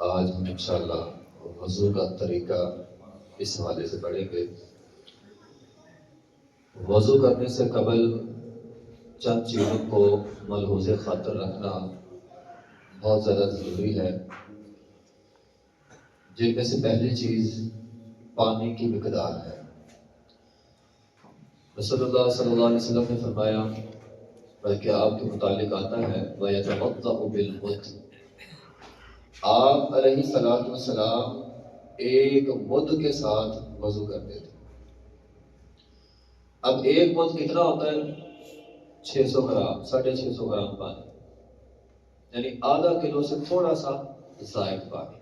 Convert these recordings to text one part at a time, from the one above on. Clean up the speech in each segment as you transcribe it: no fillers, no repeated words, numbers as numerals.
آج ہم انشاءاللہ وضو کا طریقہ اس حوالے سے پڑھیں گے۔ وضو کرنے سے قبل چند چیزوں کو ملحوظ خاطر رکھنا بہت زیادہ ضروری ہے، جن میں سے پہلی چیز پانی کی مقدار ہے۔ رسول اللہ صلی اللہ علیہ وسلم نے فرمایا، بلکہ آپ کے متعلق آتا ہے وَيَتَوَضَّأُ بِالْمُدِّ، آپ علیہ الصلوۃ والسلام ایک مد کے ساتھ وضو کرتے تھے۔ اب ایک مد کتنا ہوتا ہے؟ 600 گرام، 650 گرام پانی، یعنی آدھا کلو سے تھوڑا سا زائد پانی۔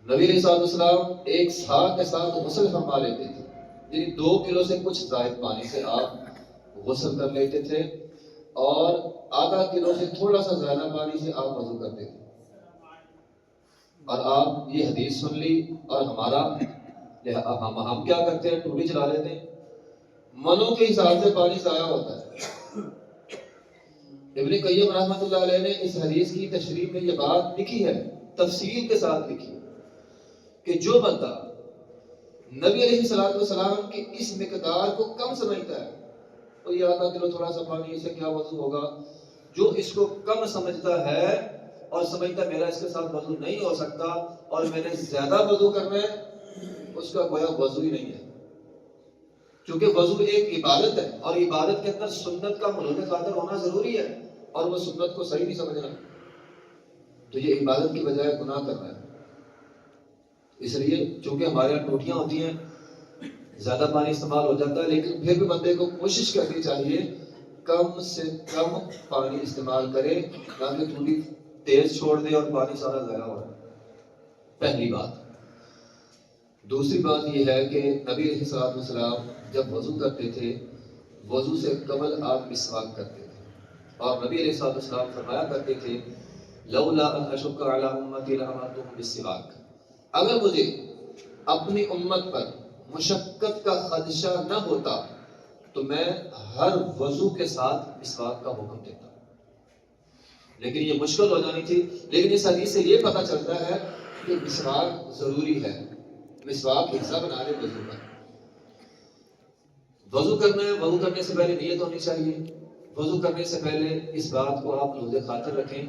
نبی علیہ الصلوۃ والسلام ایک سا کے ساتھ غسل فرما لیتے تھے، یعنی 2 کلو سے کچھ زائد پانی سے آپ غسل کر لیتے تھے، اور آدھا کلو سے تھوڑا سا زیادہ پانی سے آپ وضو کرتے تھے۔ اور آپ یہ حدیث سن لی، اور ہم کیا کرتے ہیں؟ ٹوٹی چلا لیتے ہیں، منوں کے حساب سے پانی ضائع ہوتا ہے۔ ابن قیم رحمۃ اللہ علیہ نے اس حدیث کی تشریح میں یہ بات لکھی ہے، تفصیل کے ساتھ لکھی ہے، کہ جو بندہ نبی علیہ الصلوۃ والسلام کی اس مقدار کو کم سمجھتا ہے، تو یہ آدھا کلو تھوڑا سا پانی، اسے کیا وضو ہوگا؟ جو اس کو کم سمجھتا ہے اور سمجھتا میرا اس کے ساتھ وضو نہیں ہو سکتا اور میں نے زیادہ وضو کرنا ہے، اس کا گویا وضو ہی نہیں ہے۔ کیونکہ وضو ایک عبادت ہے، اور عبادت کے اندر سنت کا ملحوظ خاطر ہونا ضروری ہے، اور وہ سنت کو صحیح نہیں سمجھنا تو یہ عبادت کی بجائے گناہ کر رہا ہے۔ اس لیے چونکہ ہمارے یہاں ٹوٹیاں ہوتی ہیں، زیادہ پانی استعمال ہو جاتا ہے، لیکن پھر بھی بندے کو کوشش کرنی چاہیے کم سے کم پانی استعمال کرے، نہ کہ ٹوٹی تیز چھوڑ دے اور پانی سارا ضائع ہو۔ پہلی بات۔ دوسری بات یہ ہے کہ نبی علیہ الصلوۃ والسلام جب وضو کرتے تھے، وضو سے قبل آپ مسواک کرتے تھے، اور نبی علیہ الصلوۃ والسلام فرمایا کرتے تھے لولا ان اشق علی امتی لامرتهم بالسواک، اگر مجھے اپنی امت پر مشقت کا خدشہ نہ ہوتا تو میں ہر وضو کے ساتھ مسواک کا حکم دیتا، لیکن یہ مشکل ہو جانی تھی۔ لیکن اس حدیث سے یہ پتہ چلتا ہے کہ مسواک ضروری ہے، مسواک حصہ بنا لے وضو کا۔ وضو کرنا ہے، وضو کرنے سے پہلے نیت ہونی چاہیے۔ وضو کرنے سے پہلے اس بات کو آپ لوگ خاطر رکھیں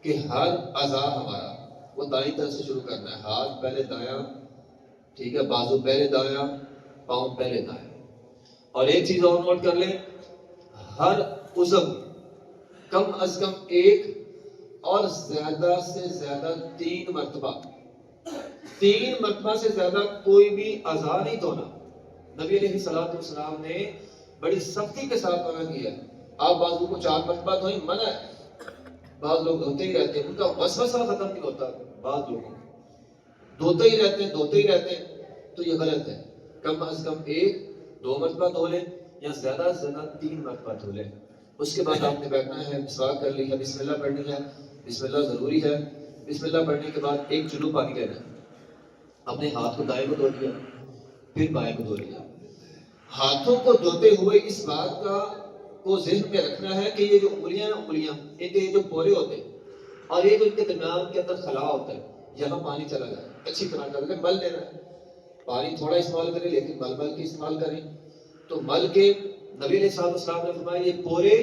کہ ہر اعضاء ہمارا وہ دائیں طرف سے شروع کرنا ہے، ہاتھ پہلے دایاں، ٹھیک ہے، بازو پہلے دایاں، پاؤں پہلے دایاں۔ اور ایک چیز اور نوٹ کر لیں، ہر عضو کم از کم 1 اور زیادہ سے زیادہ 3 مرتبہ، 3 مرتبہ سے زیادہ کوئی بھی اعضاء نہیں دھونا۔ نبی علیہ الصلوۃ والسلام نے بڑی سختی کے ساتھ منع کیا ہے، آپ بازو کو 4 مرتبہ دھوئیں، منع ہے۔ بعض لوگ دھوتے ہی رہتے ہیں، ان کا وسوسہ ختم نہیں ہوتا، بعض لوگوں دھوتے ہی رہتے ہیں، تو یہ غلط ہے۔ کم از کم 1 2 مرتبہ دھو لیں، یا زیادہ سے زیادہ 3 مرتبہ دھو لیں۔ اس کے بعد آپ نے بیٹھنا ہے، مسواک کر لی ہے، بسم اللہ پڑھنی ہے، بسم اللہ ضروری ہے۔ بسم اللہ پڑھنے کے بعد 1 چلو پانی لینا ہے، اپنے ہاتھ کو دائیں کو دھو لیا، پھر بائیں کو دھو لیا۔ ہاتھوں کو دھوتے ہوئے اس بات کو ذہن میں رکھنا ہے کہ یہ جو انگلیاں ان کے جو پورے ہوتے ہیں، اور یہ جو ان کے درمیان کے اندر خلا ہوتا ہے، یہاں پانی چلا جائے، اچھی طرح کر کے مل لینا ہے۔ پانی تھوڑا استعمال کریں، لیکن مل کے استعمال کریں۔ تو مل کے نبی علیہ الصلوۃ والسلام نے فرمایا یہ پورے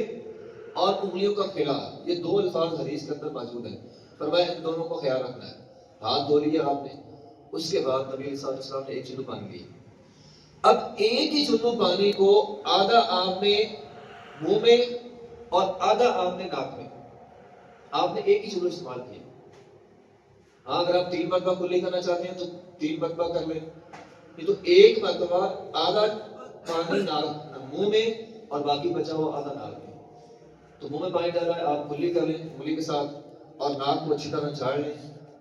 اور انگلیوں کا خلا، یہ 2 الفاظ حدیث کے اندر موجود ہیں، فرمایا ان دونوں کو خیال رکھنا ہے۔ ہاتھ دھو لیے آپ نے، اس کے بعد نبی علیہ الصلوۃ والسلام نے 1 چلو پانی لیا۔ اب ایک ہی چلو پانی کو آدھا آپ نے منہ میں اور آدھا آپ نے ناک میں، آپ نے ایک ہی چلو استعمال کیا۔ ہاں، اگر آپ 3 مرتبہ کلی کرنا چاہتے ہیں تو 3 مرتبہ کر لیں، یہ تو 1 مرتبہ آدھا پانی منہ میں اور باقی بچا ہوا آدھا ناک میں۔ تو منہ میں پانی ڈالا ہے، آپ کلی کر لیں انگلی کے ساتھ، اور ناک کو اچھی طرح جھاڑ لیں۔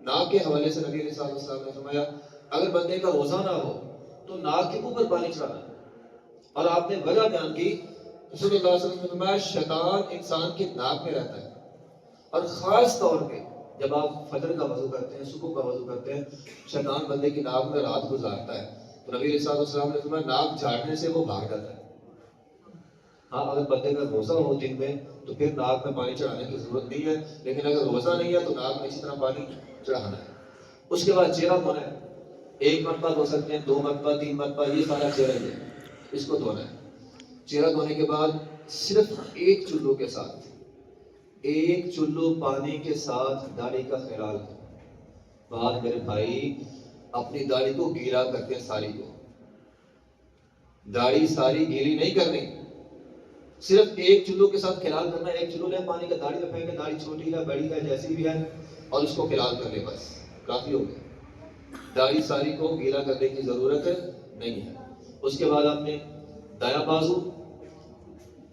ناک کے حوالے سے نبی علیہ الصلوۃ والسلام نے فرمایا اگر بندے کا روزہ نہ ہو تو ناک کے اوپر پانی چڑھانا ہے۔ اور آپ نے وجہ بیان کی، رسول اللہ صلی اللہ علیہ وسلم نے فرمایا شیطان انسان کے ناک میں رہتا ہے، اور خاص طور پہ جب آپ فجر کا وضو کرتے ہیں، صبح کا وضو کرتے ہیں، شیطان بندے کی ناک میں رات گزارتا ہے، تو نبی علیہ الصلوۃ والسلام نے فرمایا ناک جھاڑنے سے وہ بھاگ جاتا ہے۔ ہاں اگر بندے کا روزہ ہو دن میں تو پھر ناک میں پانی چڑھانے کی ضرورت نہیں ہے، لیکن اگر روزہ نہیں ہے تو ناک میں اسی طرح پانی چڑھانا ہے۔ اس کے بعد چہرہ دھونا ہے، ایک مرتبہ دھو سکتے ہیں، 2 مرتبہ، 3 مرتبہ، یہ سارا چہرہ ہے، اس کو دھونا ہے۔ چہرہ دھونے کے بعد صرف ایک چلو کے ساتھ، ایک چلو پانی کے ساتھ داڑھی کا خیال کرو۔ بعد میرے بھائی اپنی داڑھی کو گیلا کرتے ہیں، ساری کو داڑھی ساری گیلی نہیں کرنی، صرف ایک چلو کے ساتھ خیال کرنا ہے۔ ایک چلو لے پانی کا، داڑھی میں پھینکے، داڑھی چھوٹی ہے بڑی ہے جیسی بھی ہے، اور اس کو خیال کر لے، بس کافی ہو گیا۔ داڑھی ساری کو گیلا کرنے کی ضرورت نہیں ہے۔ اس کے بعد آپ نے دایاں بازو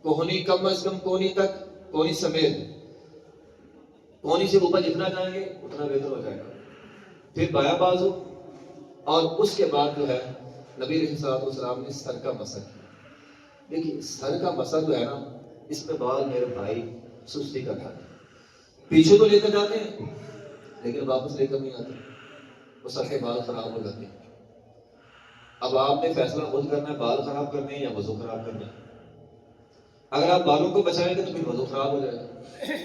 کوہنی، کم از کم کونی تک، کونی سمیت، کونی سے اوپر جتنا جائیں گے اتنا بہتر ہو جائے گا۔ پھر بایاں بازو، اور اس کے بعد جو ہے نبی علیہ الصلوۃ والسلام نے سر کا مسح کیا۔ دیکھیے سر کا مسح جو ہے نا، اس میں بعض میرے بھائی سستی کا کھاتے ہیں، پیچھے تو لے کر جاتے ہیں لیکن واپس لے کر نہیں آتے، وہ سر کے بال خراب ہو جاتے ہیں۔ اب آپ نے فیصلہ خود کرنا ہے، بال خراب کرنے ہیں یا وضو خراب کرنا ہے۔ اگر آپ بالوں کو بچائیں گے تو پھر وضو خراب ہو جائے گا۔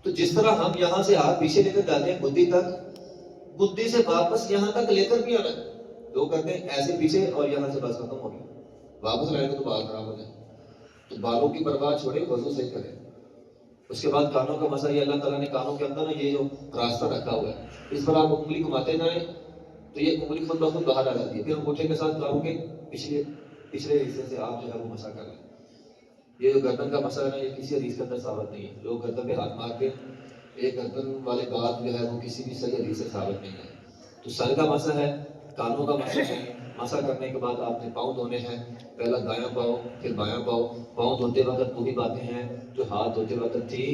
تو جس طرح ہم یہاں سے ہاتھ پیچھے لے کر جاتے ہیں بدھی تک، بدھی سے واپس یہاں تک لے کر بھی آنا ہے۔ لوگ کرتے ہیں ایسے پیچھے اور یہاں سے بس ختم ہو گیا، واپس لائیں گے تو بال خراب ہو جائے۔ تو بالوں کی پرواہ چھوڑے، وضو صحیح کریں۔ اس کے بعد کانوں کا مسئلہ، یہ اللہ تعالیٰ نے کانوں کے اندر یہ جو راستہ رکھا ہوا ہے، اس پر آپ انگلی گھماتے جائیں تو یہ انگلی خود بخود باہر آ جاتی ہے، پھر انگوٹھے کے ساتھ کانوں کے پچھلے حصے سے آپ جو ہے وہ مسا کر لیں۔ یہ جو گردن کا مسئلہ ہے یہ کسی حدیث کے اندر ثابت نہیں ہے، لوگ گردن پہ ہاتھ مار کے، یہ گردن والے بات جو ہے وہ کسی بھی صحیح حدیث سے ثابت نہیں ہے۔ تو سر کا مسئلہ ہے، کانوں کا مسئلہ ہے۔ مسا کرنے کے بعد آپ نے پاؤں دھونے ہیں، پہلا دایاں پاؤں پھر بایاں پاؤں۔ پاؤں دھوتے وقت وہی باتیں ہیں جو ہاتھ دھوتے وقت تھی،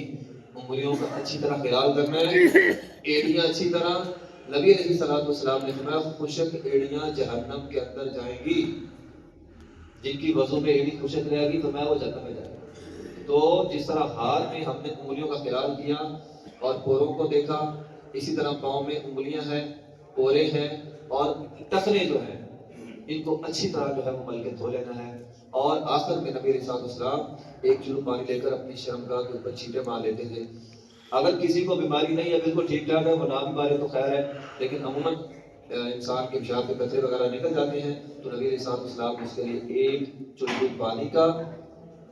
انگلیوں کا اچھی طرح خیال کرنا ہے، ایڑیاں اچھی طرح۔ نبی علیہ الصلوۃ والسلام نے فرمایا خشک ایڑیاں جہنم کے اندر جائیں گی، جن کی وضو میں ایڑی خشک رہے گی تو میں وہ جہنم میں جائے گا۔ تو جس طرح ہاتھ میں ہم نے انگلیوں کا خیال کیا اور پوروں کو دیکھا، اسی طرح پاؤں میں انگلیاں ہیں، پورے ہیں، اور ٹخنے جو ہیں ان کو اچھی طرح جو ہے وہ مل کے دھو لینا ہے۔ اور آخر میں نبی علیہ السلام ایک چلو پانی لے کر اپنی شرمگاہ کے اوپر چھینٹے مار لیتے تھے۔ اگر کسی کو بیماری نہیں ہے، بالکل ٹھیک ٹھاک ہے، وہ نہ بھی مارے تو خیر ہے، لیکن عموماً انسان کے پیشاب کے قطرے وغیرہ نکل جاتے ہیں تو نبی علیہ السلام اس کے لیے ایک چلو پانی کا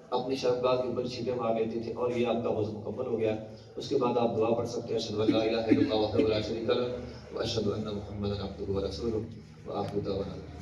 اپنی شرمگاہ کے اوپر چھینٹے مار لیتے تھے، اور یہ آپ کا وضو مکمل ہو گیا۔ اس کے بعد آپ دعا پڑھ سکتے ہیں، اشہد ان لا الہ الا اللہ وحدہ لا شریک لہ واشہد ان محمدا عبدہ ورسولہ وآخر دعوانا